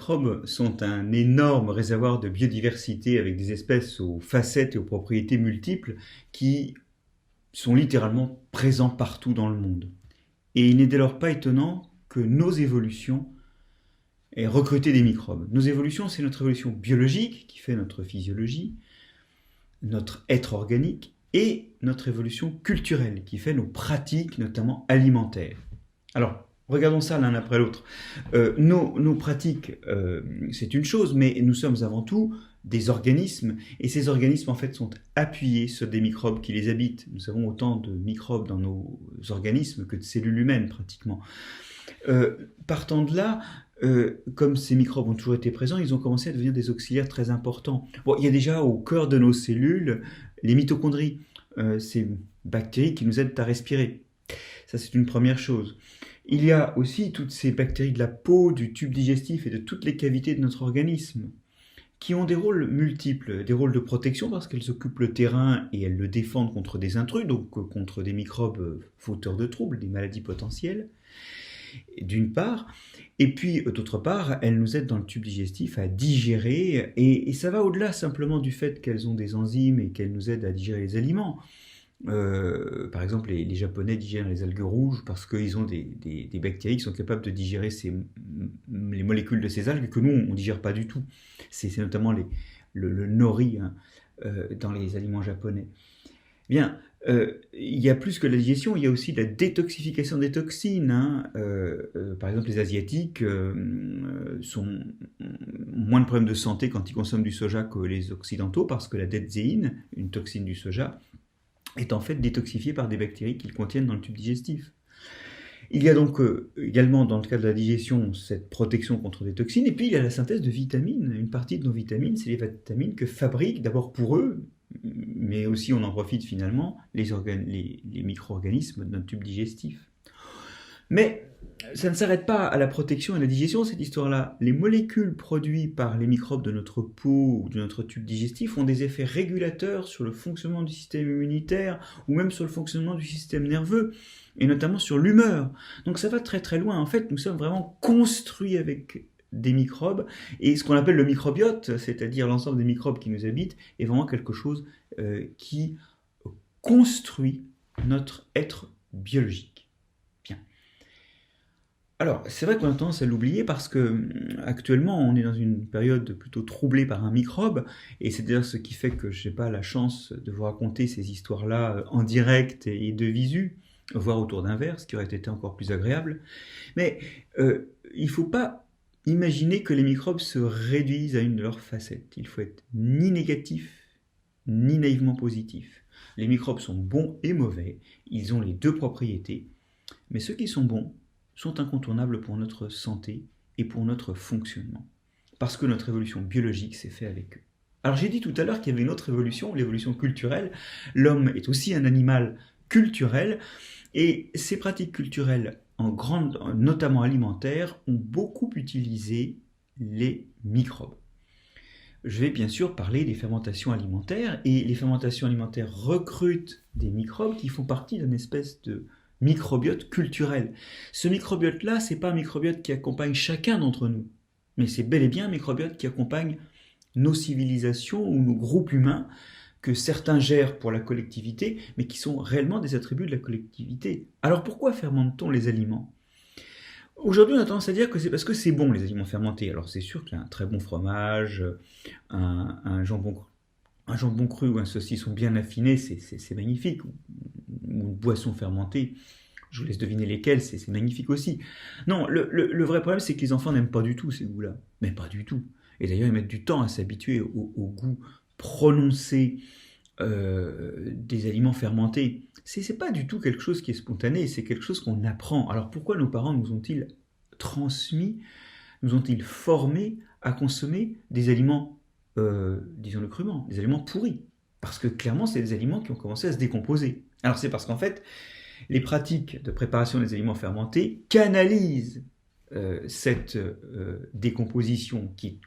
microbes sont un énorme réservoir de biodiversité avec des espèces aux facettes et aux propriétés multiples qui sont littéralement présents partout dans le monde. Et il n'est dès lors pas étonnant que nos évolutions aient recruté des microbes. Nos évolutions, c'est notre évolution biologique qui fait notre physiologie, notre être organique, et notre évolution culturelle qui fait nos pratiques, notamment alimentaires. Alors, regardons ça l'un après l'autre. Nos pratiques, c'est une chose, mais nous sommes avant tout des organismes, et ces organismes en fait sont appuyés sur des microbes qui les habitent. Nous avons autant de microbes dans nos organismes que de cellules humaines pratiquement. Partant de là, comme ces microbes ont toujours été présents, ils ont commencé à devenir des auxiliaires très importants. Bon, il y a déjà au cœur de nos cellules les mitochondries, ces bactéries qui nous aident à respirer. Ça, c'est une première chose. Il y a aussi toutes ces bactéries de la peau, du tube digestif et de toutes les cavités de notre organisme qui ont des rôles multiples, des rôles de protection parce qu'elles occupent le terrain et elles le défendent contre des intrus, donc contre des microbes fauteurs de troubles, des maladies potentielles, d'une part, et puis d'autre part, elles nous aident dans le tube digestif à digérer, et ça va au-delà simplement du fait qu'elles ont des enzymes et qu'elles nous aident à digérer les aliments. Par exemple, les Japonais digèrent les algues rouges parce qu'ils ont des bactéries qui sont capables de digérer les molécules de ces algues que nous, on ne digère pas du tout. C'est notamment le nori dans les aliments japonais. Bien, il y a plus que la digestion, il y a aussi la détoxification des toxines. Par exemple, les Asiatiques ont moins de problèmes de santé quand ils consomment du soja que les Occidentaux parce que la dedzéine, une toxine du soja, est en fait détoxifiée par des bactéries qu'ils contiennent dans le tube digestif. Il y a donc également, dans le cas de la digestion, cette protection contre des toxines, et puis il y a la synthèse de vitamines. Une partie de nos vitamines, c'est les vitamines que fabriquent d'abord pour eux, mais aussi on en profite finalement, les micro-organismes de notre tube digestif. Mais ça ne s'arrête pas à la protection et à la digestion, cette histoire-là. Les molécules produites par les microbes de notre peau ou de notre tube digestif ont des effets régulateurs sur le fonctionnement du système immunitaire ou même sur le fonctionnement du système nerveux et notamment sur l'humeur. Donc ça va très très loin. En fait, nous sommes vraiment construits avec des microbes et ce qu'on appelle le microbiote, c'est-à-dire l'ensemble des microbes qui nous habitent, est vraiment quelque chose qui construit notre être biologique. Alors, c'est vrai qu'on a tendance à l'oublier parce que actuellement, on est dans une période plutôt troublée par un microbe, et c'est d'ailleurs ce qui fait que je n'ai pas la chance de vous raconter ces histoires-là en direct et de visu, voire autour d'un verre, ce qui aurait été encore plus agréable. Mais il ne faut pas imaginer que les microbes se réduisent à une de leurs facettes. Il faut être ni négatif, ni naïvement positif. Les microbes sont bons et mauvais, ils ont les deux propriétés, mais ceux qui sont bons sont incontournables pour notre santé et pour notre fonctionnement, parce que notre évolution biologique s'est faite avec eux. Alors j'ai dit tout à l'heure qu'il y avait une autre évolution, l'évolution culturelle. L'homme est aussi un animal culturel, et ces pratiques culturelles, notamment alimentaires, ont beaucoup utilisé les microbes. Je vais bien sûr parler des fermentations alimentaires, et les fermentations alimentaires recrutent des microbes qui font partie d'une espèce de microbiote culturel. Ce microbiote-là, c'est pas un microbiote qui accompagne chacun d'entre nous, mais c'est bel et bien un microbiote qui accompagne nos civilisations ou nos groupes humains que certains gèrent pour la collectivité, mais qui sont réellement des attributs de la collectivité. Alors pourquoi fermente-t-on les aliments ? Aujourd'hui, on a tendance à dire que c'est parce que c'est bon, les aliments fermentés. Alors c'est sûr qu'il y a un très bon fromage, un jambon cru ou un saucisson bien affiné, c'est magnifique. Ou une boisson fermentée, je vous laisse deviner lesquelles, c'est magnifique aussi. Non, le vrai problème, c'est que les enfants n'aiment pas du tout ces goûts-là. Mais pas du tout. Et d'ailleurs, ils mettent du temps à s'habituer au goût prononcé des aliments fermentés. C'est pas du tout quelque chose qui est spontané, c'est quelque chose qu'on apprend. Alors pourquoi nos parents nous ont-ils transmis, nous ont-ils formés à consommer des aliments, disons-le crûment, des aliments pourris ? Parce que clairement, c'est des aliments qui ont commencé à se décomposer. Alors c'est parce qu'en fait, les pratiques de préparation des aliments fermentés canalisent cette décomposition qui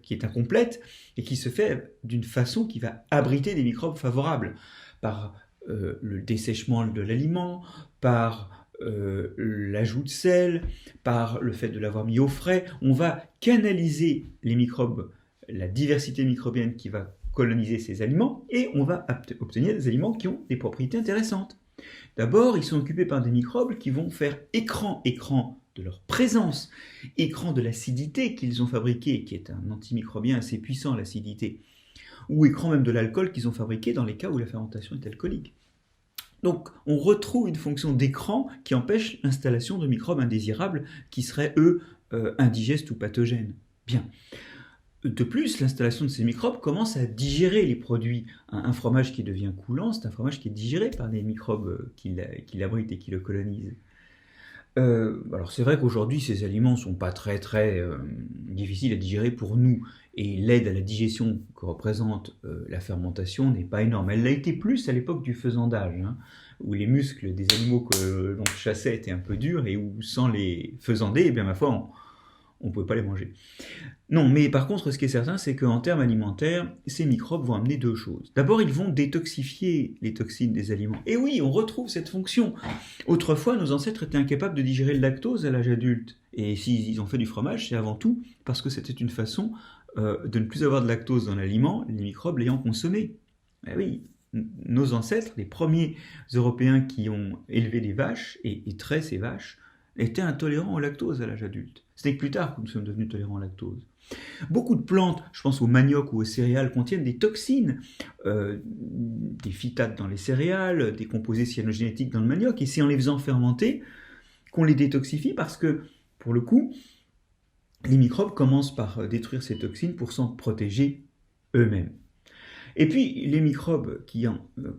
est incomplète et qui se fait d'une façon qui va abriter des microbes favorables par le dessèchement de l'aliment, par l'ajout de sel, par le fait de l'avoir mis au frais. On va canaliser les microbes, la diversité microbienne qui va coloniser ces aliments, et on va obtenir des aliments qui ont des propriétés intéressantes. D'abord, ils sont occupés par des microbes qui vont faire écran de leur présence, écran de l'acidité qu'ils ont fabriqué, qui est un antimicrobien assez puissant, l'acidité, ou écran même de l'alcool qu'ils ont fabriqué dans les cas où la fermentation est alcoolique. Donc, on retrouve une fonction d'écran qui empêche l'installation de microbes indésirables qui seraient, eux, indigestes ou pathogènes. Bien. De plus, l'installation de ces microbes commence à digérer les produits. Un fromage qui devient coulant, c'est un fromage qui est digéré par des microbes qui l'abritent et qui le colonisent. Alors c'est vrai qu'aujourd'hui ces aliments ne sont pas très difficiles à digérer pour nous, et l'aide à la digestion que représente la fermentation n'est pas énorme. Elle l'a été plus à l'époque du faisandage, où les muscles des animaux que l'on chassait étaient un peu durs, et où sans les faisander, eh bien ma foi, on ne pouvait pas les manger. Non, mais par contre, ce qui est certain, c'est qu'en termes alimentaires, ces microbes vont amener deux choses. D'abord, ils vont détoxifier les toxines des aliments. Et oui, on retrouve cette fonction. Autrefois, nos ancêtres étaient incapables de digérer le lactose à l'âge adulte. Et s'ils ont fait du fromage, c'est avant tout parce que c'était une façon de ne plus avoir de lactose dans l'aliment, les microbes l'ayant consommé. Eh oui, nos ancêtres, les premiers Européens qui ont élevé des vaches et trait ces vaches, étaient intolérants au lactose à l'âge adulte. C'est que plus tard que nous sommes devenus tolérants au lactose. Beaucoup de plantes, je pense au manioc ou aux céréales, contiennent des toxines, des phytates dans les céréales, des composés cyanogénétiques dans le manioc, et c'est en les faisant fermenter qu'on les détoxifie parce que, pour le coup, les microbes commencent par détruire ces toxines pour s'en protéger eux-mêmes. Et puis, les microbes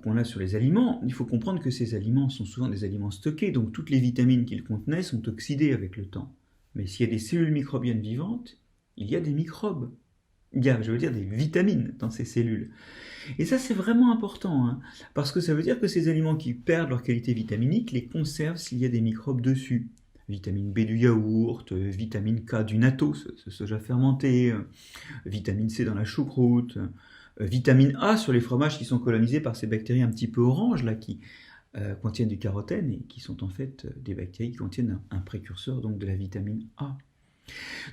qu'on a sur les aliments, il faut comprendre que ces aliments sont souvent des aliments stockés, donc toutes les vitamines qu'ils contenaient sont oxydées avec le temps. Mais s'il y a des cellules microbiennes vivantes, il y a des microbes. Il y a, je veux dire, des vitamines dans ces cellules. Et ça, c'est vraiment important, parce que ça veut dire que ces aliments qui perdent leur qualité vitaminique les conservent s'il y a des microbes dessus. Vitamine B du yaourt, vitamine K du natto, ce soja fermenté, vitamine C dans la choucroute, vitamine A sur les fromages qui sont colonisés par ces bactéries un petit peu oranges, là, qui contiennent du carotène et qui sont en fait des bactéries qui contiennent un précurseur donc de la vitamine A.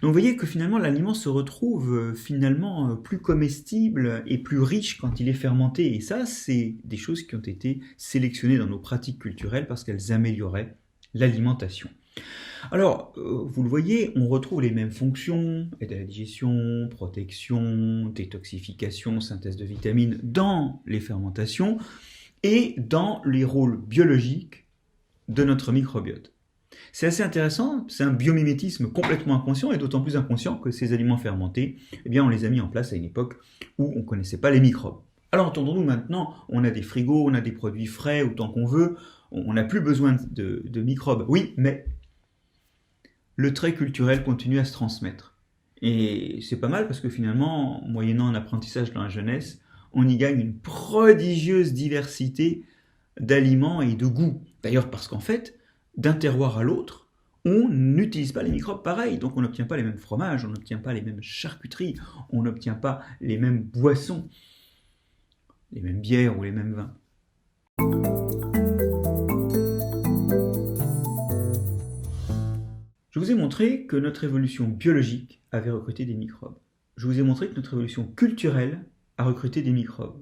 Donc vous voyez que finalement l'aliment se retrouve finalement plus comestible et plus riche quand il est fermenté. Et ça, c'est des choses qui ont été sélectionnées dans nos pratiques culturelles parce qu'elles amélioraient l'alimentation. Alors, vous le voyez, on retrouve les mêmes fonctions, aide à la digestion, protection, détoxification, synthèse de vitamines dans les fermentations et dans les rôles biologiques de notre microbiote. C'est assez intéressant, c'est un biomimétisme complètement inconscient, et d'autant plus inconscient que ces aliments fermentés, eh bien on les a mis en place à une époque où on ne connaissait pas les microbes. Alors entendons-nous maintenant, on a des frigos, on a des produits frais autant qu'on veut, on n'a plus besoin de microbes. Oui, mais le trait culturel continue à se transmettre. Et c'est pas mal parce que finalement, moyennant un apprentissage dans la jeunesse, on y gagne une prodigieuse diversité d'aliments et de goûts. D'ailleurs parce qu'en fait, d'un terroir à l'autre, on n'utilise pas les microbes pareils. Donc on n'obtient pas les mêmes fromages, on n'obtient pas les mêmes charcuteries, on n'obtient pas les mêmes boissons, les mêmes bières ou les mêmes vins. Je vous ai montré que notre évolution biologique avait recruté des microbes. Je vous ai montré que notre évolution culturelle a recruté des microbes.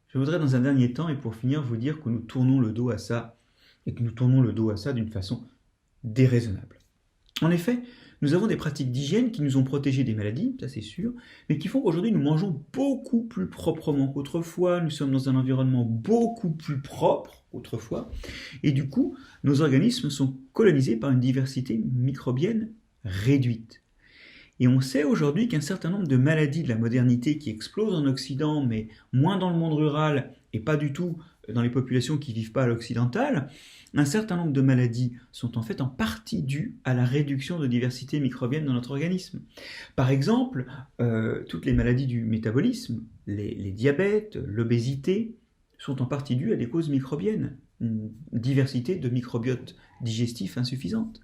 Je voudrais dans un dernier temps, et pour finir, vous dire que nous tournons le dos à ça, et que nous tournons le dos à ça d'une façon déraisonnable. En effet, nous avons des pratiques d'hygiène qui nous ont protégés des maladies, ça c'est sûr, mais qui font qu'aujourd'hui nous mangeons beaucoup plus proprement qu'autrefois, nous sommes dans un environnement beaucoup plus propre qu'autrefois, et du coup, nos organismes sont colonisés par une diversité microbienne réduite. Et on sait aujourd'hui qu'un certain nombre de maladies de la modernité qui explosent en Occident, mais moins dans le monde rural et pas du tout dans les populations qui ne vivent pas à l'occidental, un certain nombre de maladies sont en fait en partie dues à la réduction de diversité microbienne dans notre organisme. Par exemple, toutes les maladies du métabolisme, les diabètes, l'obésité, sont en partie dues à des causes microbiennes, une diversité de microbiote digestif insuffisante.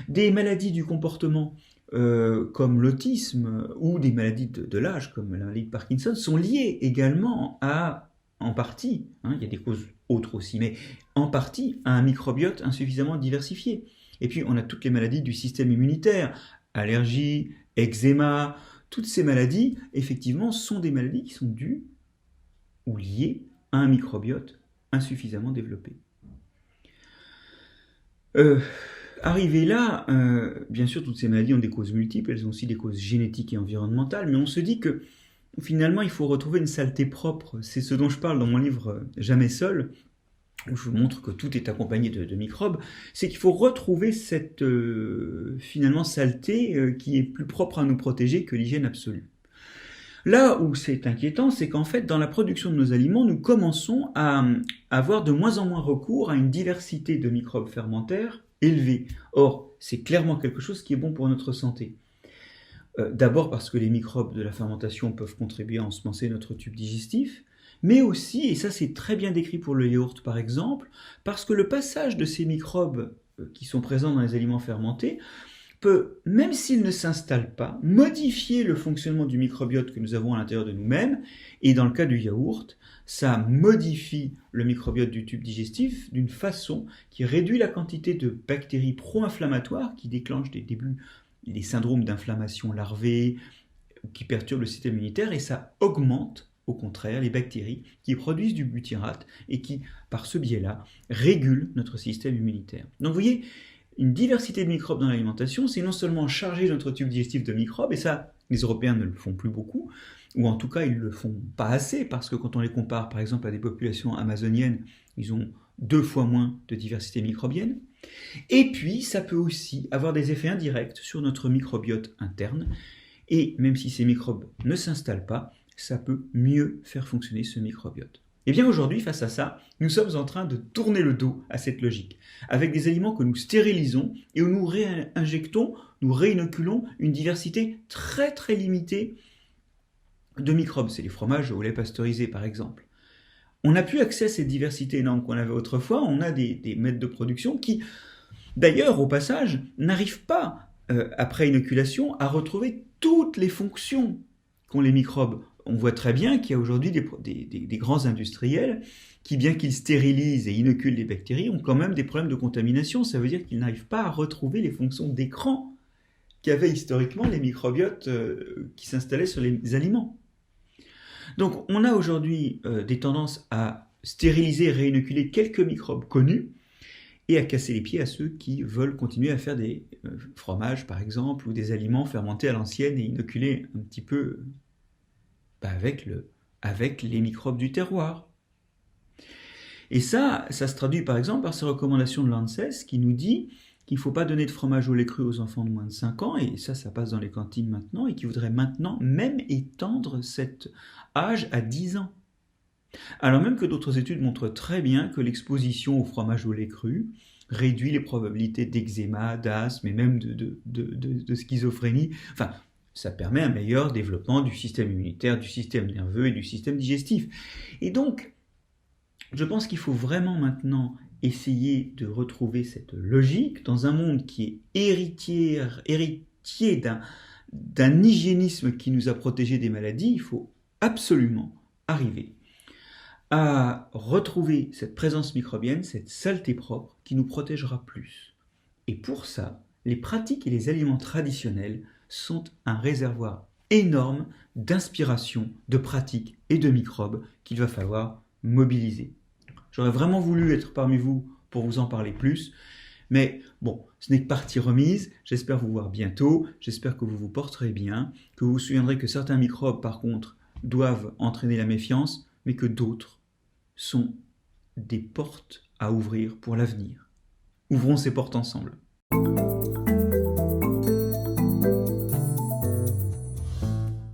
Des maladies du comportement, comme l'autisme ou des maladies de l'âge comme la maladie de Parkinson sont liées également à en partie, il y a des causes autres aussi, mais en partie à un microbiote insuffisamment diversifié. Et puis on a toutes les maladies du système immunitaire, allergies, eczéma, toutes ces maladies, effectivement, sont des maladies qui sont dues ou liées à un microbiote insuffisamment développé. Arrivé là, bien sûr, toutes ces maladies ont des causes multiples, elles ont aussi des causes génétiques et environnementales, mais on se dit que finalement, il faut retrouver une saleté propre. C'est ce dont je parle dans mon livre Jamais seul, où je vous montre que tout est accompagné de microbes. C'est qu'il faut retrouver cette finalement saleté qui est plus propre à nous protéger que l'hygiène absolue. Là où c'est inquiétant, c'est qu'en fait, dans la production de nos aliments, nous commençons à avoir de moins en moins recours à une diversité de microbes fermentaires élevée. Or, c'est clairement quelque chose qui est bon pour notre santé. D'abord parce que les microbes de la fermentation peuvent contribuer à ensemencer notre tube digestif, mais aussi, et ça c'est très bien décrit pour le yaourt par exemple, parce que le passage de ces microbes qui sont présents dans les aliments fermentés peut, même s'il ne s'installe pas, modifier le fonctionnement du microbiote que nous avons à l'intérieur de nous-mêmes, et dans le cas du yaourt, ça modifie le microbiote du tube digestif d'une façon qui réduit la quantité de bactéries pro-inflammatoires qui déclenchent des syndromes d'inflammation larvée qui perturbent le système immunitaire, et ça augmente au contraire les bactéries qui produisent du butyrate et qui, par ce biais-là, régulent notre système immunitaire. Donc vous voyez, une diversité de microbes dans l'alimentation, c'est non seulement charger notre tube digestif de microbes, et ça, les Européens ne le font plus beaucoup, ou en tout cas, ils ne le font pas assez, parce que quand on les compare, par exemple, à des populations amazoniennes, ils ont 2 fois moins de diversité microbienne. Et puis, ça peut aussi avoir des effets indirects sur notre microbiote interne, et même si ces microbes ne s'installent pas, ça peut mieux faire fonctionner ce microbiote. Et bien aujourd'hui, face à ça, nous sommes en train de tourner le dos à cette logique, avec des aliments que nous stérilisons et où nous réinjectons, nous réinoculons une diversité très très limitée de microbes. C'est les fromages au lait pasteurisé par exemple. On n'a plus accès à cette diversité énorme qu'on avait autrefois, on a des maîtres de production qui, d'ailleurs au passage, n'arrivent pas, après inoculation, à retrouver toutes les fonctions qu'ont les microbes. On voit très bien qu'il y a aujourd'hui des grands industriels qui, bien qu'ils stérilisent et inoculent les bactéries, ont quand même des problèmes de contamination. Ça veut dire qu'ils n'arrivent pas à retrouver les fonctions d'écran qu'avaient historiquement les microbiotes qui s'installaient sur les aliments. Donc on a aujourd'hui des tendances à stériliser et réinoculer quelques microbes connus et à casser les pieds à ceux qui veulent continuer à faire des fromages par exemple ou des aliments fermentés à l'ancienne et inoculés un petit peu avec les microbes du terroir. Et ça se traduit par exemple par ces recommandations de l'ANSES qui nous dit qu'il ne faut pas donner de fromage au lait cru aux enfants de moins de 5 ans, et ça passe dans les cantines maintenant, et qui voudrait maintenant même étendre cet âge à 10 ans. Alors même que d'autres études montrent très bien que l'exposition au fromage au lait cru réduit les probabilités d'eczéma, d'asthme et même de schizophrénie. Enfin, ça permet un meilleur développement du système immunitaire, du système nerveux et du système digestif. Et donc, je pense qu'il faut vraiment maintenant essayer de retrouver cette logique dans un monde qui est héritier d'un hygiénisme qui nous a protégés des maladies. Il faut absolument arriver à retrouver cette présence microbienne, cette saleté propre qui nous protégera plus. Et pour ça, les pratiques et les aliments traditionnels sont un réservoir énorme d'inspiration, de pratiques et de microbes qu'il va falloir mobiliser. J'aurais vraiment voulu être parmi vous pour vous en parler plus, mais bon, ce n'est que partie remise. J'espère vous voir bientôt, j'espère que vous vous porterez bien, que vous vous souviendrez que certains microbes, par contre, doivent entraîner la méfiance, mais que d'autres sont des portes à ouvrir pour l'avenir. Ouvrons ces portes ensemble.